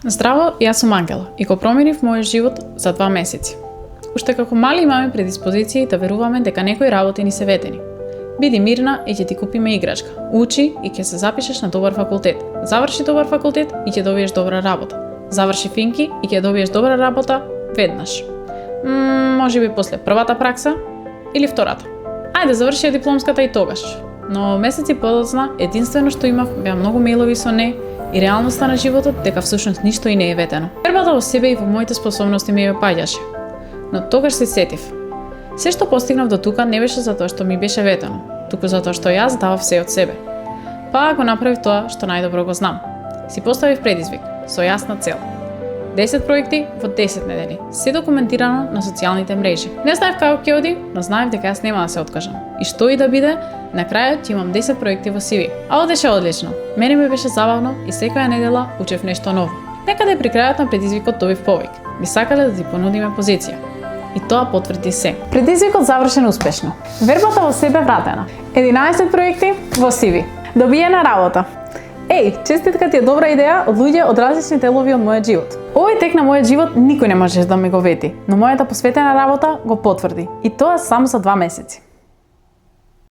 Здраво, јас сум Ангела и го променив мојот живот за 2 месеци. Уште како мали имаме предиспозиции да веруваме дека некои работи ни се ветени. Биди мирна и ќе ти купиме играчка. Учи и ќе се запишеш на добар факултет. Заврши добар факултет и ќе добиеш добра работа. Заврши финки и ќе добиеш добра работа веднаш. Можеби после првата пракса или втората. Ајде, заврши ја дипломската и тогаш. Но месеци подоцна, единствено што имав беа многу мејлови со не и реалноста на животот дека всушност ништо и не е ветено. Вербата во себе и во моите способности ме ја паѓаше. Но тогаш се сетив. Се што постигнав до тука не беше затоа што ми беше ветено, туку затоа што јас давав се од себе. Па го направив тоа што најдобро го знам. Си поставив предизвик со јасна цел. 10 проекти во 10 недели. Се документирано на социјалните мрежи. Не знаев како ќе оди, но знаев дека јас нема да се откажам. И што и да биде, на крајот ќе имам 10 проекти во CV. А одеше одлично. Мене ми беше забавно и секоја недела учев нешто ново. Некаде при крајот на предизвикот добив повик. Би сакале да ти понудиме позиција. И тоа потврди се. Предизвикот завршен успешно. Вербата во себе вратена. 11 проекти во CV. Добиена работа. Честитка ти е добра идеја од луѓе од различни делови од мојот живот. Овој тек на мојот живот никој не може да ми го вети, но мојата посветена работа го потврди. И тоа само за 2 месеци.